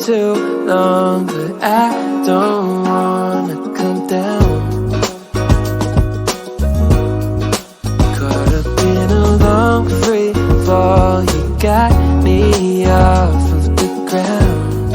too long, but I don't wanna come down. Caught up in a long free fall, you got me off of the ground.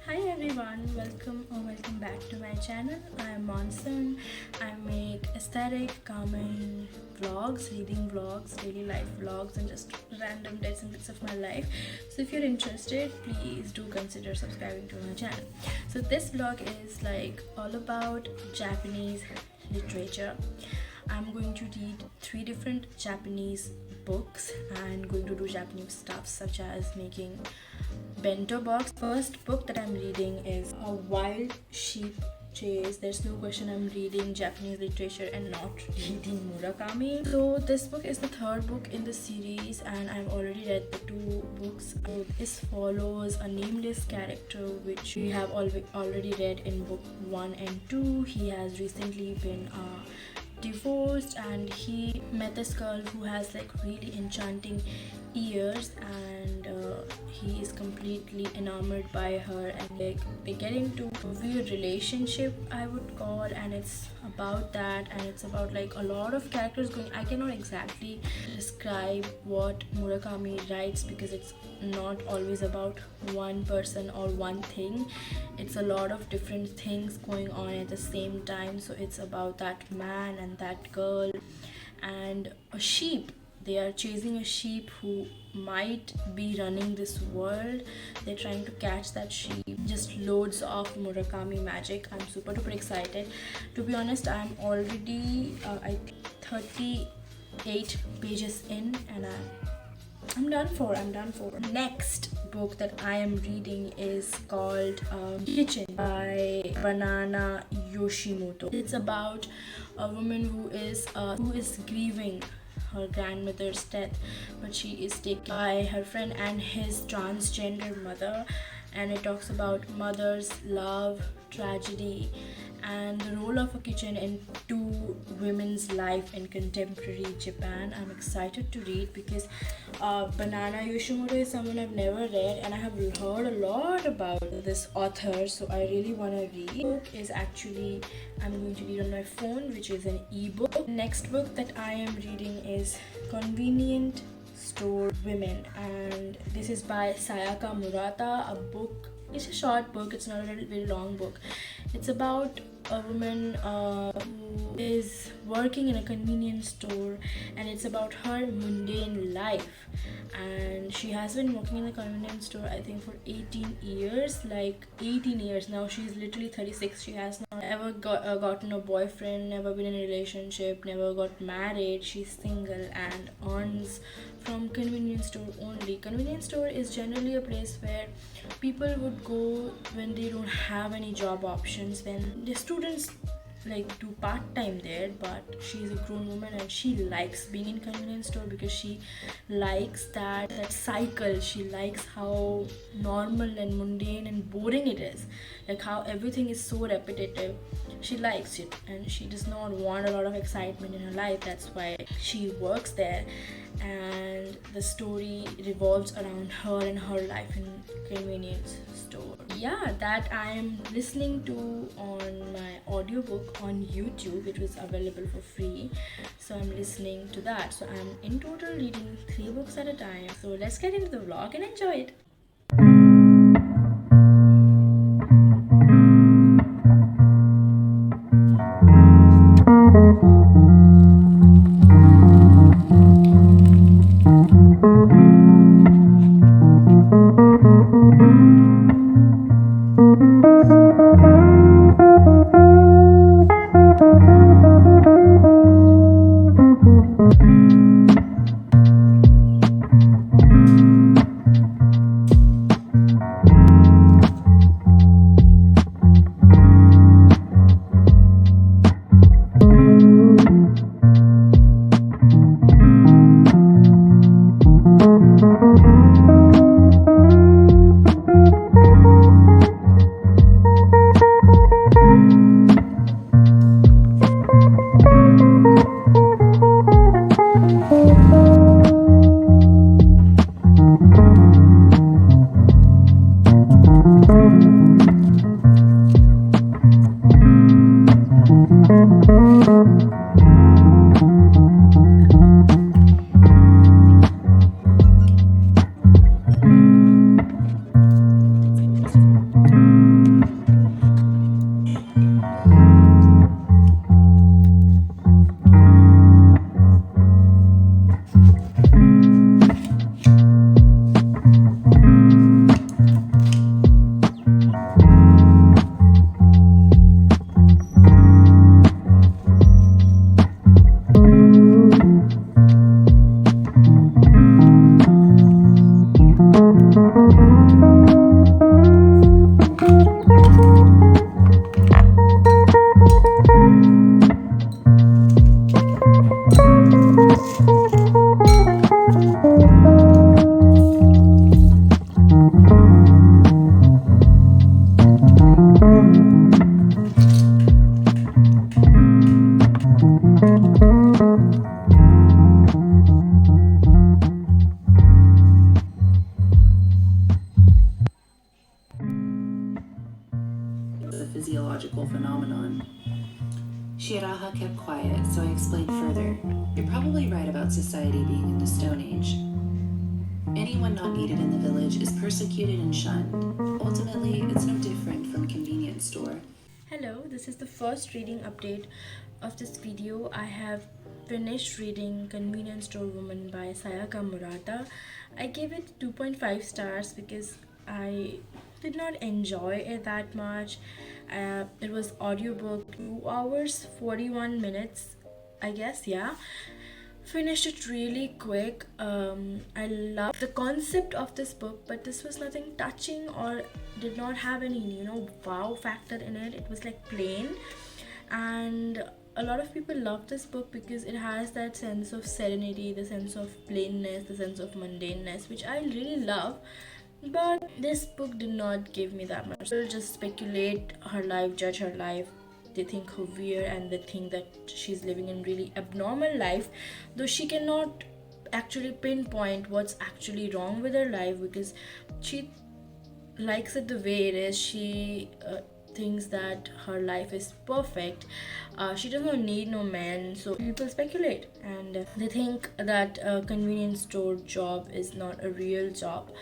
Hi everyone, welcome back to my channel. I am Monsoon. I make aesthetic, calming vlogs, reading vlogs, daily life vlogs, and just random bits and bits of my life. So if you're interested, please do consider subscribing to my channel. So this vlog is like all about Japanese literature. I'm going to read 3 different Japanese books and going to do Japanese stuff such as making Bento Box. First book that I'm reading is A Wild Sheep Chase. There's no question I'm reading Japanese literature and not reading Murakami. So this book is the 3rd book in the series and I've already read the 2 books. This follows a nameless character which we have already read in book 1 and 2. He has recently been divorced and he met this girl who has like really enchanting ears, and he is completely enamored by her, and like they get into a weird relationship, I would call, and it's about that, and it's about like a lot of characters going. I cannot exactly describe what Murakami writes because it's not always about one person or one thing. It's a lot of different things going on at the same time. So it's about that man and that girl and a sheep. They are chasing a sheep who might be running this world. They're trying to catch that sheep. Just loads of Murakami magic. I'm super duper excited. To be honest, I'm already I think 38 pages in and I'm done for. Next book that I am reading is called Kitchen by Banana Yoshimoto. It's about a woman who is grieving her grandmother's death, but she is taken by her friend and his transgender mother, and it talks about mothers, love, tragedy, and the role of a kitchen in 2 women's life in contemporary Japan. I'm excited to read because Banana Yoshimoto is someone I've never read and I have heard a lot about this author, so I really want to read. The book is actually I'm going to read on my phone, which is an ebook. Next book that I am reading is Convenient Store Women, and this is by Sayaka Murata. It's a short book, it's not a very long book. It's about a woman who is working in a convenience store, and it's about her mundane life. And she has been working in a convenience store I think for 18 years, like 18 years now. She's literally 36. She has not ever gotten a boyfriend, never been in a relationship, never got married. She's single and earns from convenience store only. Convenience store is generally a place where people would go when they don't have any job options, when the students like do part-time there, but she's a grown woman and she likes being in convenience store because she likes that cycle. She likes how normal and mundane and boring it is, like how everything is so repetitive. She likes it and she does not want a lot of excitement in her life. That's why she works there, and the story revolves around her and her life in convenience store. Yeah, that I am listening to on my audiobook on YouTube. It was available for free, so I'm listening to that. So I'm in total reading 3 books at a time. So let's get into the vlog and enjoy it. quiet, so I explained further. You're probably right about society being in the Stone Age. Anyone not needed in the village is persecuted and shunned. Ultimately, it's no different from a convenience store. Hello, this is the first reading update of this video. I have finished reading Convenience Store Woman by Sayaka Murata. I gave it 2.5 stars because I did not enjoy it that much. It was audiobook 2 hours 41 minutes, I guess. Yeah, finished it really quick. I love the concept of this book, but this was nothing touching or did not have any wow factor in it. It was like plain, and a lot of people love this book because it has that sense of serenity, the sense of plainness, the sense of mundaneness, which I really love. But this book did not give me that much. People just speculate her life, judge her life. They think her weird and they think that she's living in really abnormal life, though she cannot actually pinpoint what's actually wrong with her life because she likes it the way it is. She thinks that her life is perfect. She does not need no man, so people speculate and they think that a convenience store job is not a real job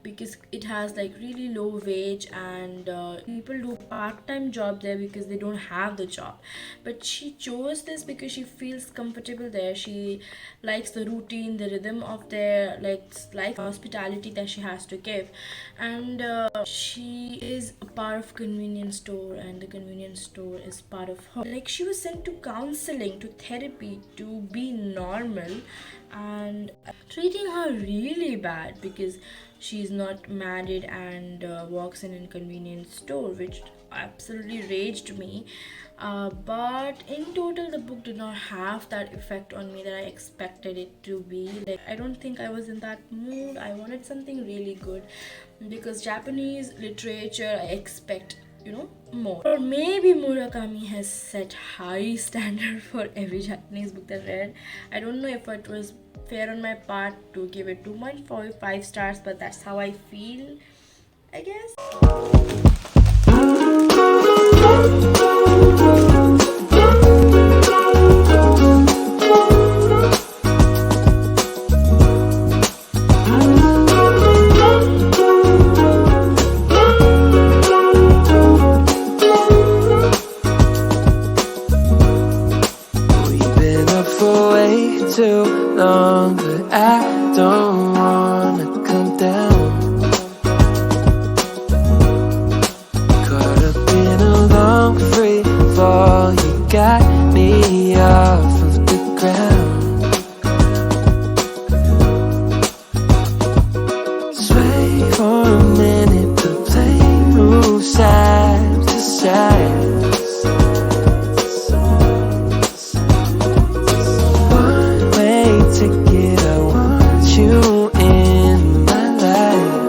because it has like really low wage, and people do part-time job there because they don't have the job. But she chose this because she feels comfortable there. She likes the routine, the rhythm of their like hospitality that she has to give, and she is a part of convenience store and the convenience store is part of her. Like, she was sent to counseling, to therapy, to be normal, and treating her really bad because she's not married and works in a convenience store, which absolutely raged me. But in total, the book did not have that effect on me that I expected it to be. Like, I don't think I was in that mood. I wanted something really good because Japanese literature, I expect more. Or maybe Murakami has set high standard for every Japanese book that I read. I don't know if it was fair on my part to give it 2.45 stars, but that's how I feel, I guess. We've been up for way too long, but I don't wanna come down. Caught up in a long free fall, you got me off of the ground. Sway for a minute, the plane moves side to side. One-way ticket, I want you in my life.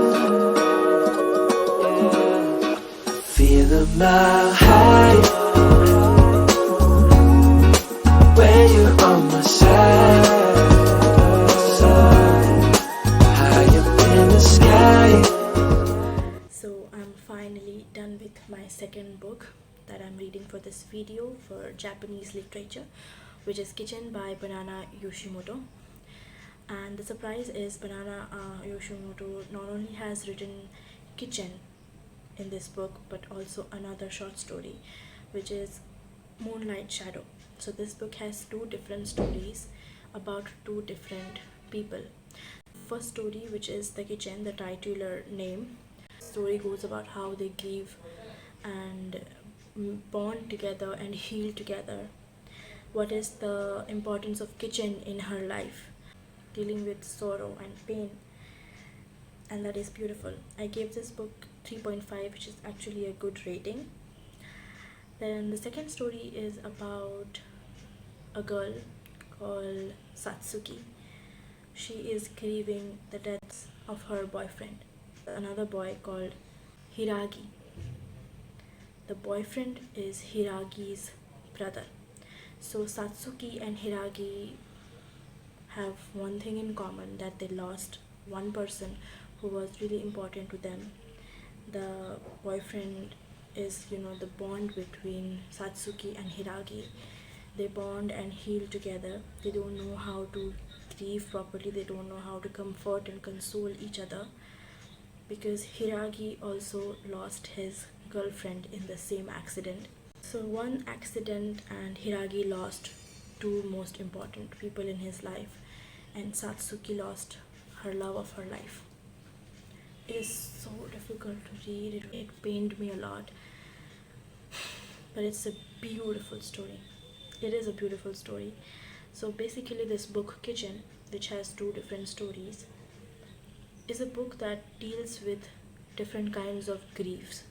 Feel a mile high when you're on my side, high up in the sky. So I'm finally done with my second book that I'm reading for this video for Japanese literature, which is Kitchen by Banana Yoshimoto. And the surprise is Banana Yoshimoto not only has written Kitchen in this book, but also another short story, which is Moonlight Shadow. So this book has two different stories about two different people. First story, which is The Kitchen, the titular name. Story goes about how they grieve and bond together and heal together. What is the importance of kitchen in her life, dealing with sorrow and pain, and that is beautiful. I gave this book 3.5, which is actually a good rating. Then the second story is about a girl called Satsuki. She is grieving the death of her boyfriend, another boy called Hiragi. The boyfriend is Hiragi's brother. So Satsuki and Hiragi have one thing in common, that they lost one person who was really important to them. The boyfriend is, the bond between Satsuki and Hiragi they bond and heal together. They don't know how to grieve properly, they don't know how to comfort and console each other, because Hiragi also lost his girlfriend in the same accident. So, one accident, and Hiragi lost two most important people in his life, and Satsuki lost her love of her life. It is so difficult to read, it pained me a lot, but it's a beautiful story. It is a beautiful story. So, basically, this book, Kitchen, which has two different stories, is a book that deals with different kinds of griefs,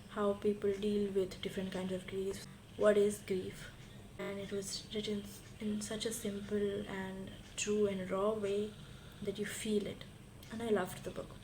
how people deal with different kinds of griefs, what is grief. And it was written in such a simple and true and raw way that you feel it. And I loved the book.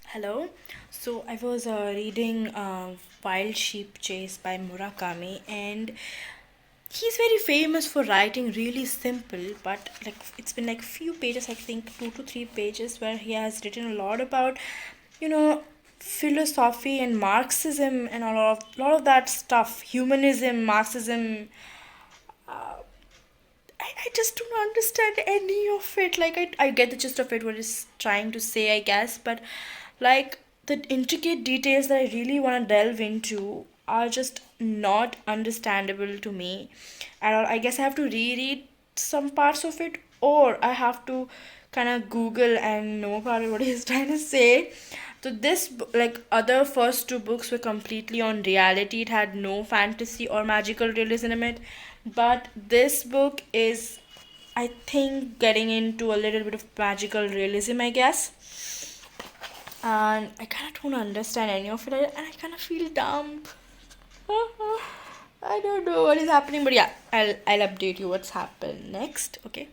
Hello. So I was reading Wild Sheep Chase by Murakami, and he's very famous for writing really simple, but like it's been like few pages, I think 2 to 3 pages, where he has written a lot about, you know, philosophy and Marxism and lot of that stuff, humanism, Marxism. I just don't understand any of it. Like, I get the gist of it, what it's trying to say, I guess, but like the intricate details that I really want to delve into are just not understandable to me at all. I guess I have to reread some parts of it, or I have to kind of Google and know probably what he's trying to say. So this like other first two books were completely on reality. It had no fantasy or magical realism in it. But this book is, I think, getting into a little bit of magical realism, I guess. And I kind of don't understand any of it, and I kind of feel dumb. I don't know what is happening, but yeah, I'll update you what's happened next. Okay.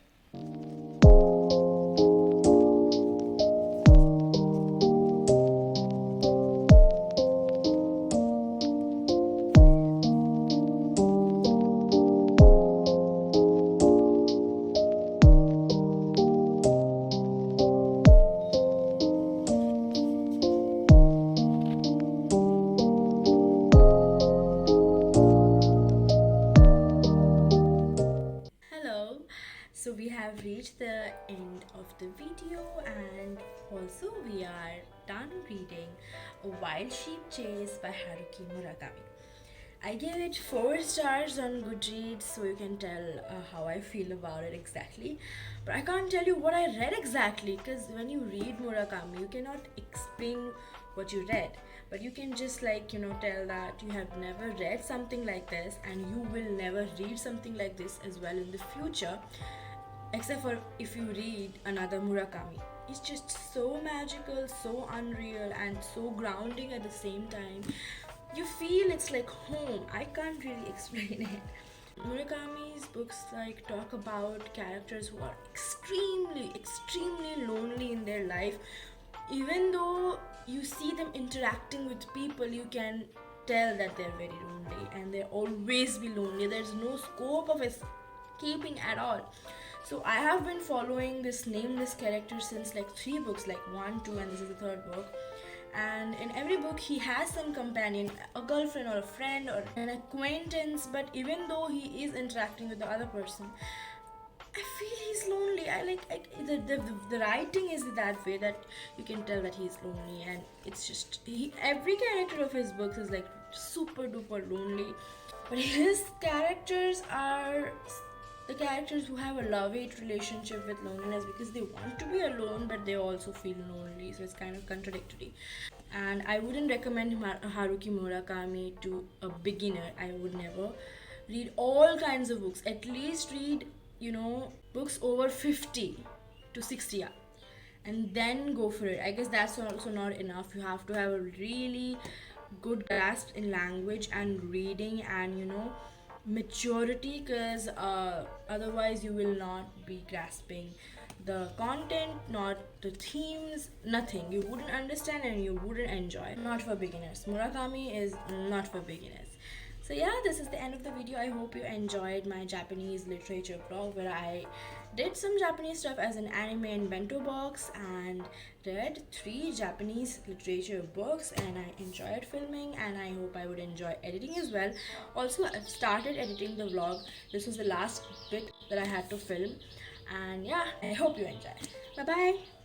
Hello. So we have reached the end of the video, and also we are done reading A Wild Sheep Chase by Haruki Murakami. I gave it 4 stars on Goodreads, so you can tell how I feel about it exactly. But I can't tell you what I read exactly, because when you read Murakami, you cannot explain what you read, but you can just tell that you have never read something like this, and you will never read something like this as well in the future, except for if you read another Murakami. It's just so magical, so unreal, and so grounding at the same time. You feel it's like home. I can't really explain it. Murakami's books talk about characters who are extremely lonely in their life. Even though you see them interacting with people, you can tell that they're very lonely, and they'll always be lonely. There's no scope of escaping at all. So I have been following this nameless character since 3 books, 1, 2, and this is the 3rd book. And in every book he has some companion, a girlfriend or a friend or an acquaintance, but even though he is interacting with the other person, I feel he's lonely. The writing is that way that you can tell that he's lonely, and it's just every character of his books is super duper lonely. But his characters are the characters who have a love-hate relationship with loneliness, because they want to be alone but they also feel lonely, so it's kind of contradictory. And I wouldn't recommend Haruki Murakami to a beginner. I would never. Read all kinds of books. At least read, books over 50 to 60, yeah, and then go for it. I guess that's also not enough. You have to have a really good grasp in language and reading, and maturity, because otherwise you will not be grasping the content, not the themes, nothing. You wouldn't understand and you wouldn't enjoy. Not for beginners. Murakami is not for beginners. So yeah, this is the end of the video. I hope you enjoyed my Japanese literature vlog where I did some Japanese stuff as an anime and Bento Box and read 3 Japanese literature books, and I enjoyed filming, and I hope I would enjoy editing as well. Also, I've started editing the vlog. This was the last bit that I had to film, and yeah, I hope you enjoy. Bye bye.